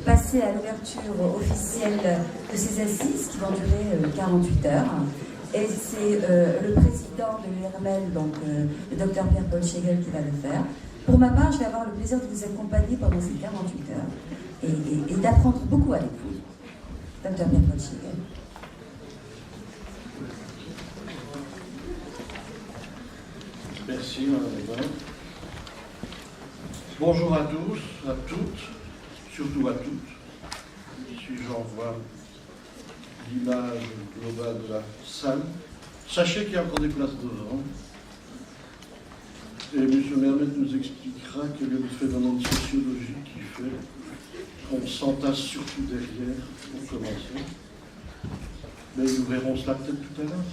passer à l'ouverture officielle de ces assises qui vont durer 48 heures. Et c'est le président de l'URML, donc le docteur Pierre-Paul Schegel, qui va le faire. Pour ma part, je vais avoir le plaisir de vous accompagner pendant ces 48 heures et d'apprendre beaucoup avec vous. Docteur Pierre-Paul Schegel. Merci, Madame Hébert. Bonjour à tous, à toutes, surtout à toutes. Si j'en vois l'image globale de la salle, sachez qu'il y a encore des places devant. Et M. Mermet nous expliquera quel est le phénomène sociologique qui fait qu'on s'entasse surtout derrière pour commencer. Mais nous verrons cela peut-être tout à l'heure.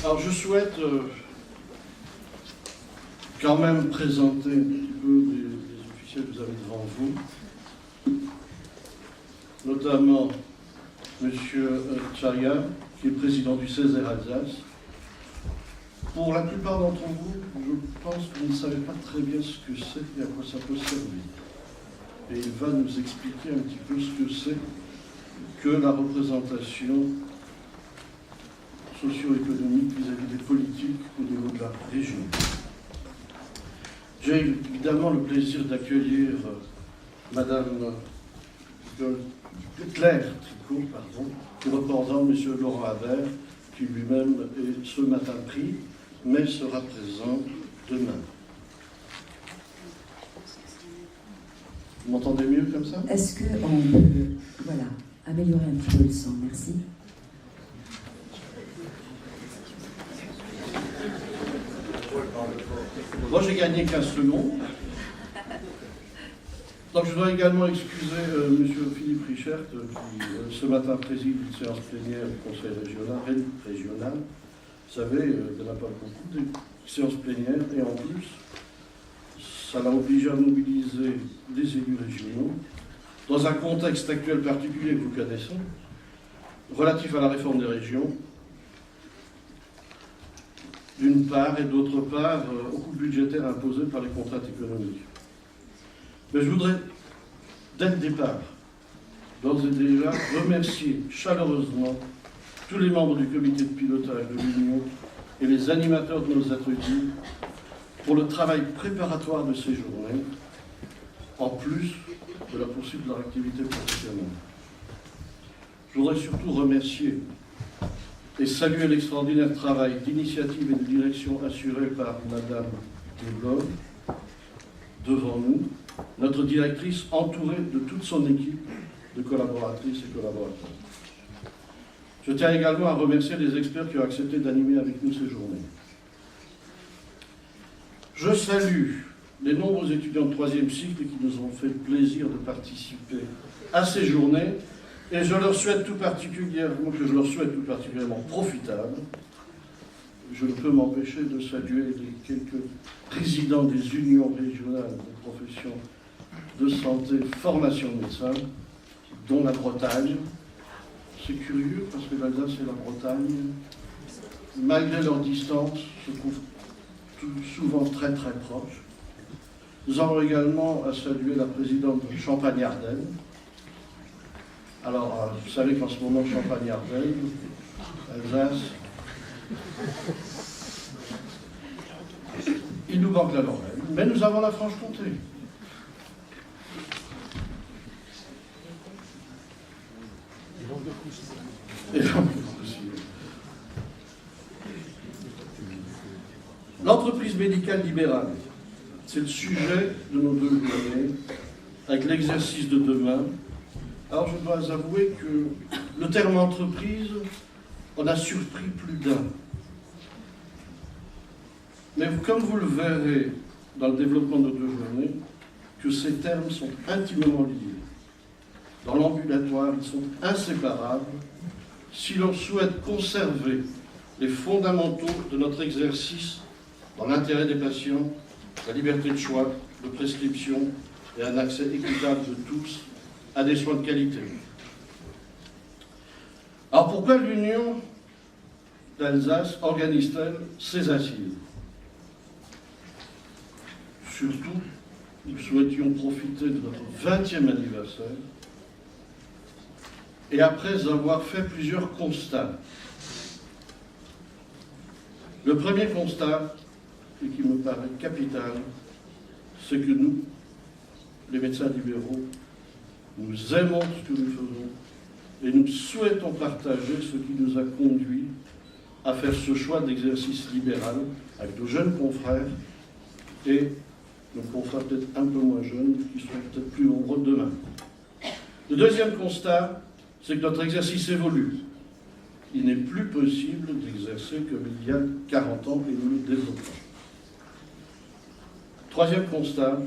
Alors je souhaite quand même présenter un petit peu les officiels que vous avez devant vous, notamment M. Tcharia, qui est président du Césaire Alsace. Pour la plupart d'entre vous, je pense que vous ne savez pas très bien ce que c'est et à quoi ça peut servir. Et il va nous expliquer un petit peu ce que c'est que la représentation socio-économique vis-à-vis des politiques au niveau de la région. J'ai évidemment le plaisir d'accueillir Madame Claire Tricot, qui représente M. Laurent Habert, qui lui-même est ce matin pris, mais sera présent demain. Vous m'entendez mieux comme ça? Est-ce qu'on peut améliorer un petit peu le son? Merci. Moi, j'ai gagné 15 secondes. Donc, je dois également excuser M. Philippe Richert, qui ce matin préside une séance plénière du Conseil régional. Vous savez, il n'y en a pas beaucoup de séances plénières, et en plus, ça l'a obligé à mobiliser des élus régionaux dans un contexte actuel particulier que vous connaissez, relatif à la réforme des régions, d'une part, et d'autre part, au coût budgétaire imposé par les contraintes économiques. Mais je voudrais, dès le départ, d'ores et déjà, remercier chaleureusement tous les membres du comité de pilotage de l'Union et les animateurs de nos ateliers pour le travail préparatoire de ces journées, en plus de la poursuite de leur activité professionnelle. Je voudrais surtout remercier et saluer l'extraordinaire travail d'initiative et de direction assuré par Madame Desblog, devant nous, notre directrice entourée de toute son équipe de collaboratrices et collaborateurs. Je tiens également à remercier les experts qui ont accepté d'animer avec nous ces journées. Je salue les nombreux étudiants de 3e cycle qui nous ont fait le plaisir de participer à ces journées et je leur souhaite tout particulièrement profitables. Je ne peux m'empêcher de saluer les quelques présidents des unions régionales de professions de santé, formation de médecins, dont la Bretagne. C'est curieux parce que l'Alsace et la Bretagne, malgré leur distance, se trouvent souvent très très proches. Nous avons également à saluer la présidente de Champagne-Ardenne. Alors, vous savez qu'en ce moment, Champagne-Ardenne, Alsace, il nous manque la Lorraine, mais nous avons la Franche-Comté. Et l'entreprise médicale libérale, c'est le sujet de nos 2 journées, avec l'exercice de demain. Alors je dois avouer que le terme entreprise, on a surpris plus d'un. Mais comme vous le verrez dans le développement de nos 2 journées, que ces termes sont intimement liés. Dans l'ambulatoire, ils sont inséparables si l'on souhaite conserver les fondamentaux de notre exercice dans l'intérêt des patients, la liberté de choix, de prescription et un accès équitable de tous à des soins de qualité. Alors pourquoi l'Union d'Alsace organise-t-elle ces assises? Surtout nous souhaitions profiter de notre 20e anniversaire et après avoir fait plusieurs constats. Le premier constat, et qui me paraît capital, c'est que nous, les médecins libéraux, nous aimons ce que nous faisons et nous souhaitons partager ce qui nous a conduit à faire ce choix d'exercice libéral avec nos jeunes confrères et nos confrères peut-être un peu moins jeunes qui seront peut-être plus nombreux demain. Le deuxième constat, c'est que notre exercice évolue. Il n'est plus possible d'exercer comme il y a 40 ans et nous le développons. Troisième constat,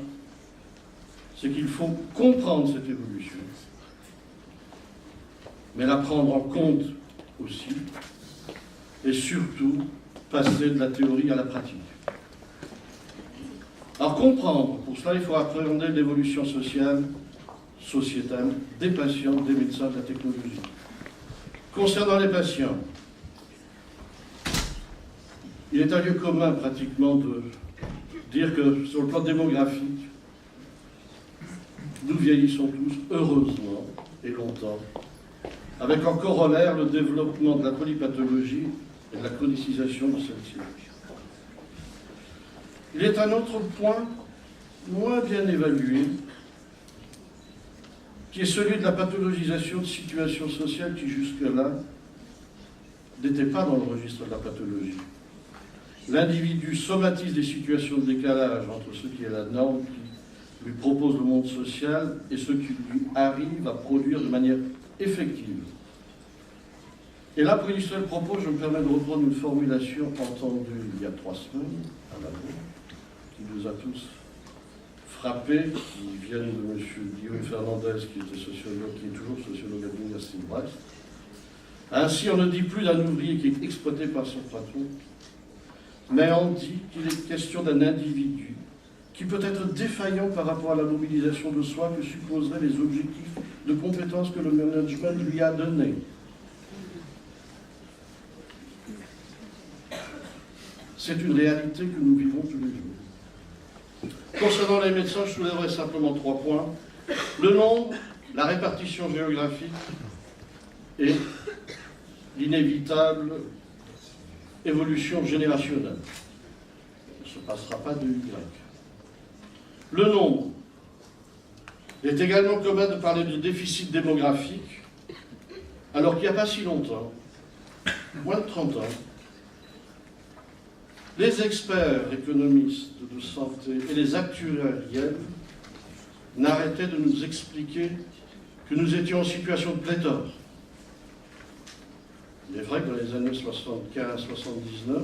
c'est qu'il faut comprendre cette évolution, mais la prendre en compte aussi, et surtout passer de la théorie à la pratique. Alors comprendre, pour cela il faut appréhender l'évolution sociale, sociétale, des patients, des médecins, de la technologie. Concernant les patients, il est un lieu commun pratiquement de dire que sur le plan démographique, nous vieillissons tous, heureusement, et longtemps, avec en corollaire le développement de la polypathologie et de la chronicisation de celle-ci. Il est un autre point moins bien évalué, qui est celui de la pathologisation de situations sociales qui jusque-là n'étaient pas dans le registre de la pathologie. L'individu somatise des situations de décalage entre ce qui est la norme qui lui propose le monde social et ce qui lui arrive à produire de manière effective. Et là, pour illustrer le propos, je me permets de reprendre une formulation entendue il y a 3 semaines à la Bourg, qui nous a tous frappés, qui viennent de M. Guillaume Fernandez, qui était sociologue, qui est toujours sociologue à l'Université de Brest. Ainsi, on ne dit plus d'un ouvrier qui est exploité par son patron, mais on dit qu'il est question d'un individu qui peut être défaillant par rapport à la mobilisation de soi que supposeraient les objectifs de compétences que le management lui a donnés. C'est une réalité que nous vivons tous les jours. Concernant les médecins, je soulèverai simplement 3 points. Le nombre, la répartition géographique et l'inévitable évolution générationnelle. Il ne se passera pas de Y. Le nombre. Il est également commun de parler de déficit démographique, alors qu'il n'y a pas si longtemps, moins de 30 ans, les experts économistes de santé et les actuariels n'arrêtaient de nous expliquer que nous étions en situation de pléthore. Il est vrai que dans les années 75-79,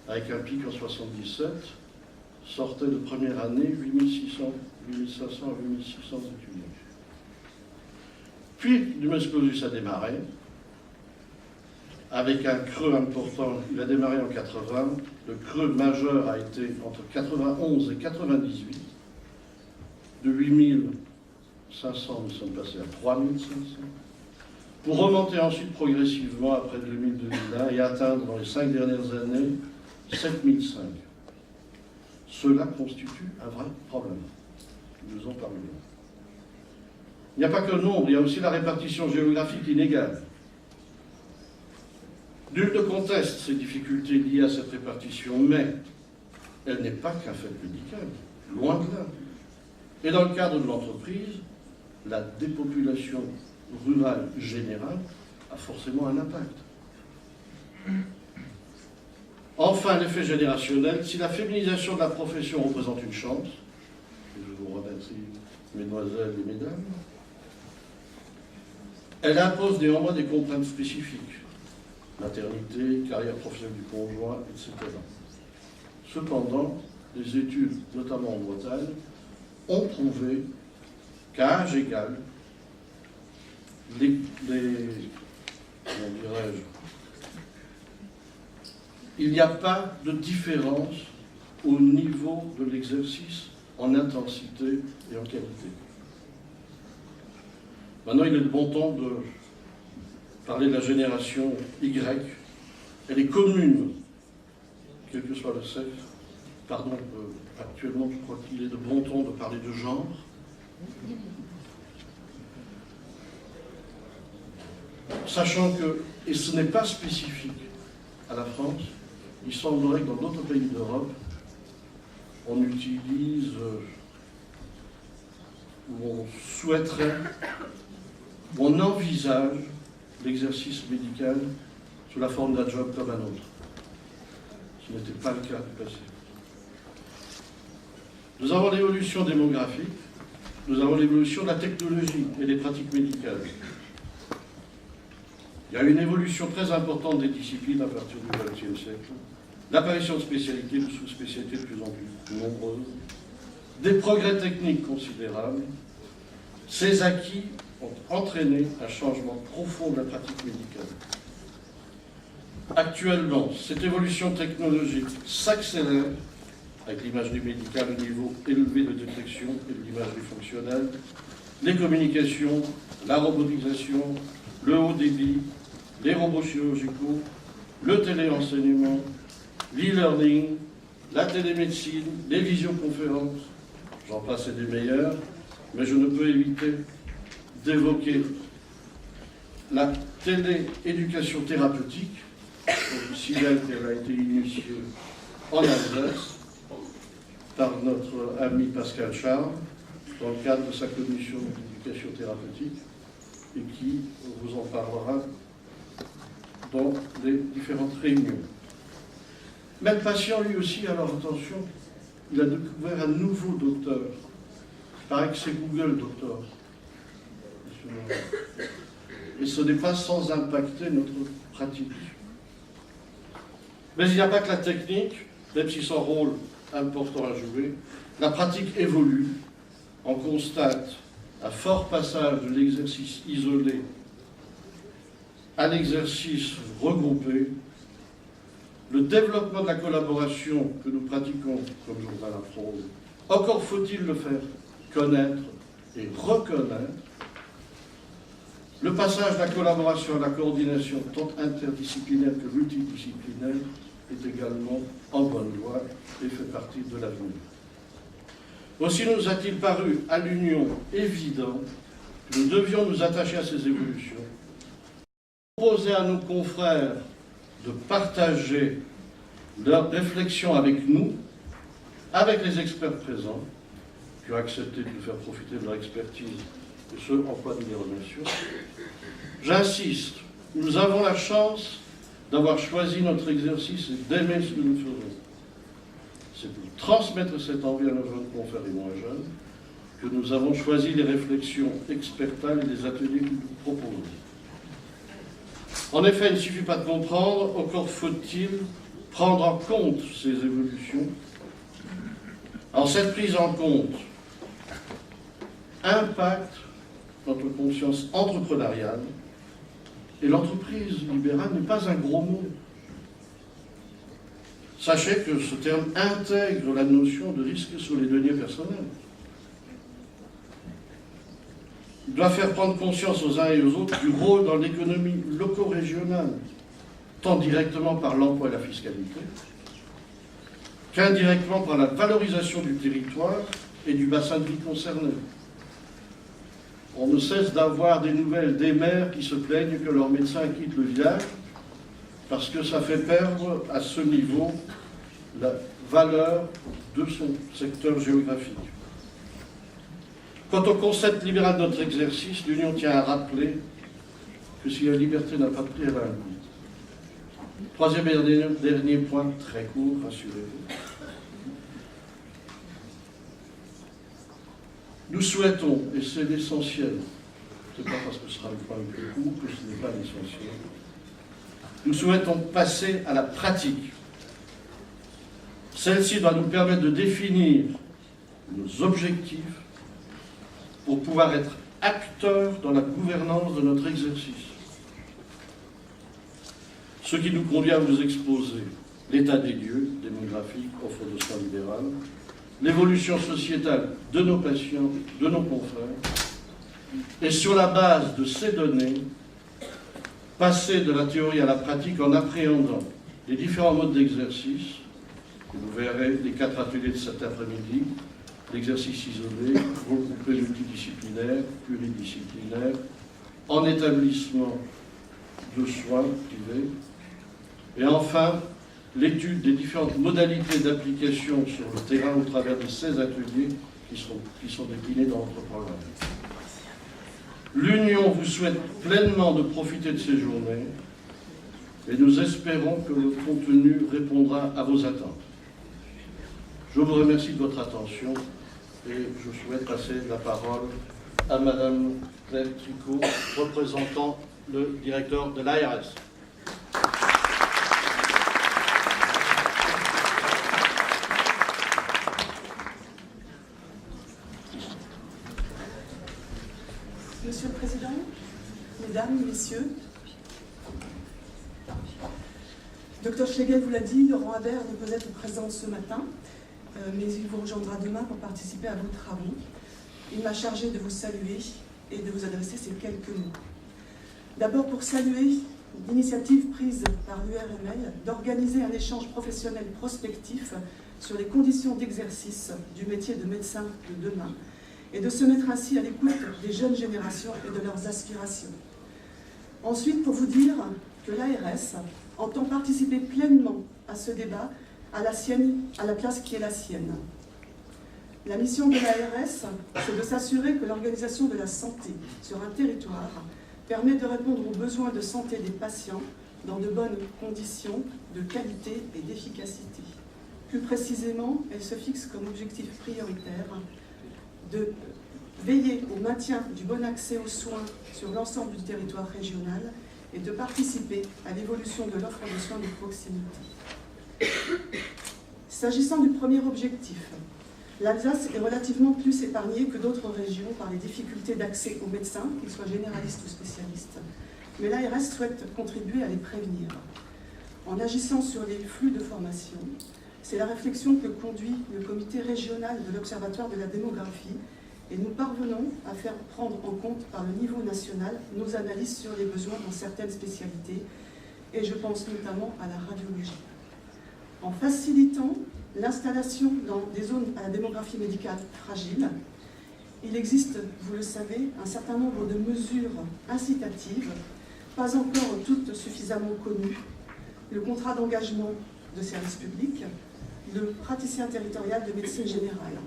avec un pic en 77, sortaient de première année 8500 à 8600 étudiants. Puis, l'Humus Clausus a démarré, avec un creux important. Il a démarré en 80. Le creux majeur a été entre 91 et 98. De 8500, nous sommes passés à 3500. Pour remonter ensuite progressivement après 2000-2001 et atteindre dans les 5 dernières années 7005. Cela constitue un vrai problème. Nous en parlons. Il n'y a pas que le nombre, il y a aussi la répartition géographique inégale. Nul ne conteste ces difficultés liées à cette répartition, mais elle n'est pas qu'un fait médical, loin de là. Et dans le cadre de l'entreprise, la dépopulation rurale générale a forcément un impact. Enfin, l'effet générationnel, si la féminisation de la profession représente une chance, et je vous remercie, mesdemoiselles et mesdames, elle impose néanmoins des contraintes spécifiques. Maternité, carrière professionnelle du conjoint, etc. Cependant, les études, notamment en Bretagne, ont prouvé qu'à âge égal, il n'y a pas de différence au niveau de l'exercice en intensité et en qualité. Maintenant, il est de bon temps de parler de la génération Y. Elle est commune, quel que soit le sexe, actuellement, je crois qu'il est de bon ton de parler de genre. Sachant que, et ce n'est pas spécifique à la France, il semblerait que dans d'autres pays d'Europe, on utilise, ou on souhaiterait, ou on envisage l'exercice médical sous la forme d'un job comme un autre. Ce n'était pas le cas du passé. Nous avons l'évolution démographique, nous avons l'évolution de la technologie et des pratiques médicales. Il y a une évolution très importante des disciplines à partir du XXe siècle, l'apparition de spécialités, de sous-spécialités de plus en plus nombreuses, des progrès techniques considérables. Ces acquis ont entraîné un changement profond de la pratique médicale. Actuellement, cette évolution technologique s'accélère avec l'imagerie médicale au niveau élevé de détection et de l'imagerie fonctionnelle, les communications, la robotisation, le haut débit, les robots chirurgicaux, le téléenseignement, l'e-learning, la télémédecine, les visioconférences, j'en passe et des meilleurs, mais je ne peux éviter d'évoquer la télééducation thérapeutique. Je vous signale qu'elle a été initiée en Alsace par notre ami Pascal Charles, dans le cadre de sa commission d'éducation thérapeutique, et qui vous en parlera dans les différentes réunions. Mais le patient, lui aussi, alors attention, il a découvert un nouveau docteur. Il paraît que c'est Google, docteur. Et ce n'est pas sans impacter notre pratique. Mais il n'y a pas que la technique, même si son rôle important à jouer. La pratique évolue. On constate un fort passage de l'exercice isolé à l'exercice regroupé, le développement de la collaboration que nous pratiquons comme journal à fraude. Encore faut-il le faire connaître et reconnaître. Le passage de la collaboration à la coordination tant interdisciplinaire que multidisciplinaire est également en bonne voie et fait partie de l'avenir. Aussi nous a-t-il paru à l'Union évident que nous devions nous attacher à ces évolutions, proposer à nos confrères de partager leurs réflexions avec nous, avec les experts présents, qui ont accepté de nous faire profiter de leur expertise, et ce, en quoi nous les remercions. J'insiste, nous avons la chance d'avoir choisi notre exercice et d'aimer ce que nous faisons. C'est pour transmettre cette envie à nos jeunes confrères et moins jeunes que nous avons choisi les réflexions expertales et les ateliers que nous proposons. En effet, il ne suffit pas de comprendre, encore faut-il prendre en compte ces évolutions. Alors cette prise en compte impacte notre conscience entrepreneuriale, et l'entreprise libérale n'est pas un gros mot. Sachez que ce terme intègre la notion de risque sur les deniers personnels. Il doit faire prendre conscience aux uns et aux autres du rôle dans l'économie loco-régionale, tant directement par l'emploi et la fiscalité, qu'indirectement par la valorisation du territoire et du bassin de vie concerné. On ne cesse d'avoir des nouvelles des maires qui se plaignent que leur médecin quitte le village parce que ça fait perdre à ce niveau la valeur de son secteur géographique. Quant au concept libéral de notre exercice, l'Union tient à rappeler que si la liberté n'a pas de prix, elle a un coût. Troisième et dernier point, très court, rassurez-vous. Nous souhaitons, et c'est l'essentiel, ce n'est pas parce que ce sera le point le plus court que ce n'est pas l'essentiel, nous souhaitons passer à la pratique. Celle-ci doit nous permettre de définir nos objectifs pour pouvoir être acteurs dans la gouvernance de notre exercice. Ce qui nous conduit à vous exposer l'état des lieux démographique, offre de soins libérales, l'évolution sociétale de nos patients, de nos confrères, et sur la base de ces données, passer de la théorie à la pratique en appréhendant les différents modes d'exercice Vous verrez les 4 ateliers de cet après-midi, l'exercice isolé, regroupé multidisciplinaire, pluridisciplinaire, en établissement de soins privés, et enfin l'étude des différentes modalités d'application sur le terrain au travers de 16 ateliers qui sont déclinés dans notre programme. L'Union vous souhaite pleinement de profiter de ces journées et nous espérons que le contenu répondra à vos attentes. Je vous remercie de votre attention et je souhaite passer la parole à Madame Claire Tricot, représentant le directeur de l'ARS. Monsieur le Président, Mesdames, Messieurs, Dr Schlegel vous l'a dit, Laurent Habert ne peut être présent ce matin, mais il vous rejoindra demain pour participer à vos travaux. Il m'a chargé de vous saluer et de vous adresser ces quelques mots. D'abord pour saluer l'initiative prise par l'URML d'organiser un échange professionnel prospectif sur les conditions d'exercice du métier de médecin de demain, et de se mettre ainsi à l'écoute des jeunes générations et de leurs aspirations. Ensuite, pour vous dire que l'ARS entend participer pleinement à ce débat à la place qui est la sienne. La mission de l'ARS, c'est de s'assurer que l'organisation de la santé sur un territoire permet de répondre aux besoins de santé des patients dans de bonnes conditions de qualité et d'efficacité. Plus précisément, elle se fixe comme objectif prioritaire de veiller au maintien du bon accès aux soins sur l'ensemble du territoire régional et de participer à l'évolution de l'offre de soins de proximité. S'agissant du premier objectif, l'Alsace est relativement plus épargnée que d'autres régions par les difficultés d'accès aux médecins, qu'ils soient généralistes ou spécialistes, mais l'ARS souhaite contribuer à les prévenir. En agissant sur les flux de formation, c'est la réflexion que conduit le comité régional de l'Observatoire de la démographie et nous parvenons à faire prendre en compte par le niveau national nos analyses sur les besoins dans certaines spécialités et je pense notamment à la radiologie. En facilitant l'installation dans des zones à la démographie médicale fragile, il existe, vous le savez, un certain nombre de mesures incitatives, pas encore toutes suffisamment connues, le contrat d'engagement de service public, le praticien territorial de médecine générale.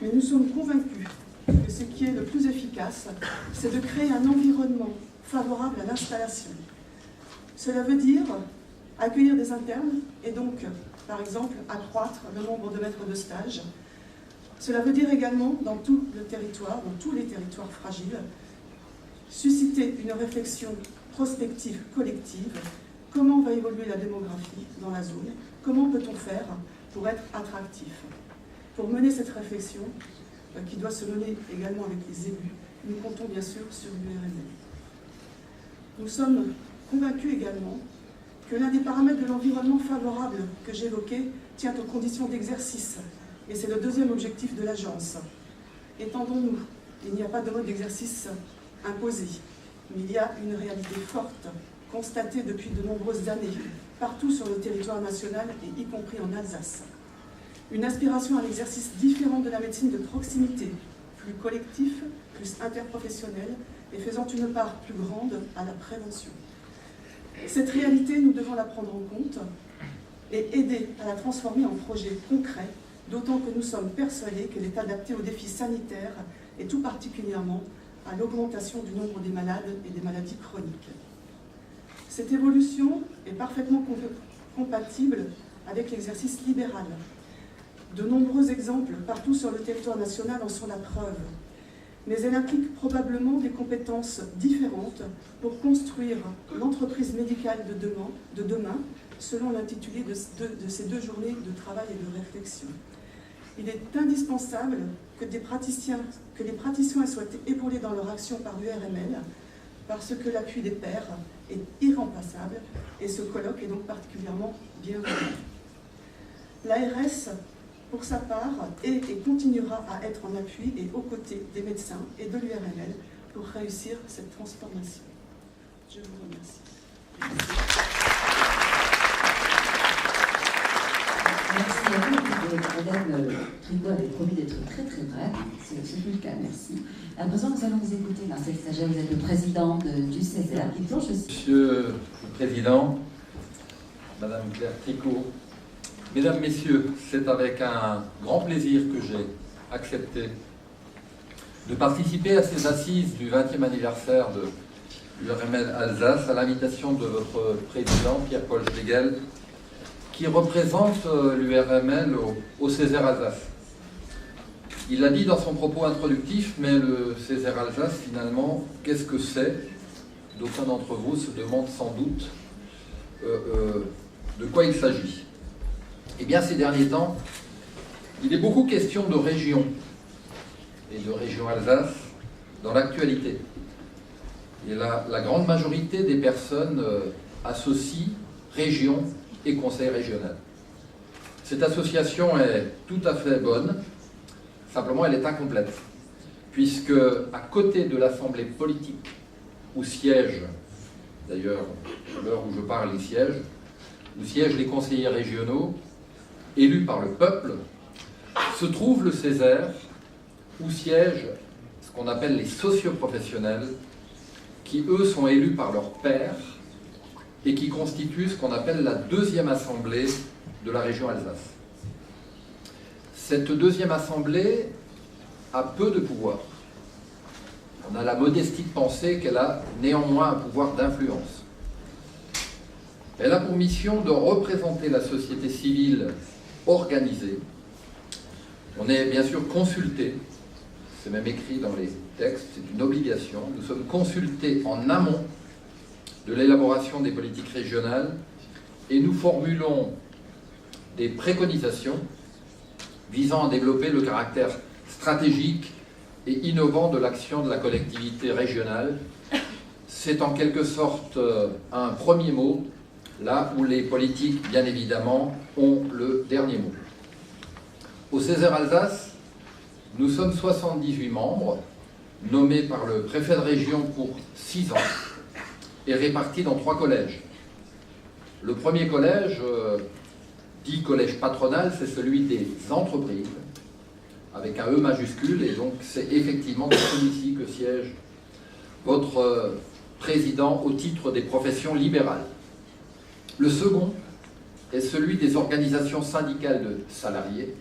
Mais nous sommes convaincus que ce qui est le plus efficace, c'est de créer un environnement favorable à l'installation. Cela veut dire accueillir des internes et donc, par exemple, accroître le nombre de maîtres de stage. Cela veut dire également, dans tout le territoire, dans tous les territoires fragiles, susciter une réflexion prospective collective. Comment va évoluer la démographie dans la zone? Comment peut-on faire pour être attractif? Pour mener cette réflexion, qui doit se mener également avec les élus, nous comptons bien sûr sur l'URML. Nous sommes convaincus également que l'un des paramètres de l'environnement favorable que j'évoquais tient aux conditions d'exercice. Et c'est le deuxième objectif de l'agence. Étendons-nous, il n'y a pas de mode d'exercice imposé, mais il y a une réalité forte, constatée depuis de nombreuses années, partout sur le territoire national et y compris en Alsace. Une aspiration à l'exercice différent de la médecine de proximité, plus collectif, plus interprofessionnel et faisant une part plus grande à la prévention. Cette réalité, nous devons la prendre en compte et aider à la transformer en projet concret, d'autant que nous sommes persuadés qu'elle est adaptée aux défis sanitaires et tout particulièrement à l'augmentation du nombre des malades et des maladies chroniques. Cette évolution est parfaitement compatible avec l'exercice libéral. De nombreux exemples partout sur le territoire national en sont la preuve. Mais elle implique probablement des compétences différentes pour construire l'entreprise médicale de demain, selon l'intitulé de ces 2 journées de travail et de réflexion. Il est indispensable que les praticiens soient épaulés dans leur action par l'URML, parce que l'appui des pairs est irremplaçable et ce colloque est donc particulièrement bienvenu. L'ARS, pour sa part, est et continuera à être en appui et aux côtés des médecins et de l'URML pour réussir cette transformation. Je vous remercie. Merci à vous. Madame Tricot avait promis d'être très très brève. C'est le cas, merci. À présent, nous allons vous écouter, Marcel Stager. Vous êtes le président du Césaire, qui plonge aussi. Monsieur le Président, Madame Claire Tricot, Mesdames, Messieurs, c'est avec un grand plaisir que j'ai accepté de participer à ces assises du 20e anniversaire de l'URML Alsace à l'invitation de votre président Pierre-Paul Schlegel, qui représente l'URML au Césaire Alsace. Il l'a dit dans son propos introductif, mais le Césaire Alsace, finalement, qu'est-ce que c'est? D'aucuns d'entre vous se demandent sans doute de quoi il s'agit. Eh bien, ces derniers temps, il est beaucoup question de région et de région Alsace dans l'actualité. Et la grande majorité des personnes associent région et conseil régional. Cette association est tout à fait bonne, simplement elle est incomplète, puisque à côté de l'assemblée politique où siègent, d'ailleurs à l'heure où je parle ils siègent, où siègent les conseillers régionaux élus par le peuple, se trouve le Césaire où siègent ce qu'on appelle les socioprofessionnels, qui eux sont élus par leurs pairs et qui constituent ce qu'on appelle la deuxième assemblée de la région Alsace. Cette deuxième assemblée a peu de pouvoir. On a la modestie de penser qu'elle a néanmoins un pouvoir d'influence. Elle a pour mission de représenter la société civile organisée. On est bien sûr consulté, c'est même écrit dans les textes, c'est une obligation. Nous sommes consultés en amont de l'élaboration des politiques régionales et nous formulons des préconisations visant à développer le caractère stratégique et innovant de l'action de la collectivité régionale. C'est en quelque sorte un premier mot, là où les politiques, bien évidemment, ont le dernier mot. Au Césaire Alsace, nous sommes 78 membres, nommés par le préfet de région pour 6 ans, et répartis dans 3 collèges. Le premier collège, dit collège patronal, c'est celui des entreprises, avec un E majuscule, et donc c'est effectivement dans celui-ci que siège votre président au titre des professions libérales. Le second est celui des organisations syndicales de salariés,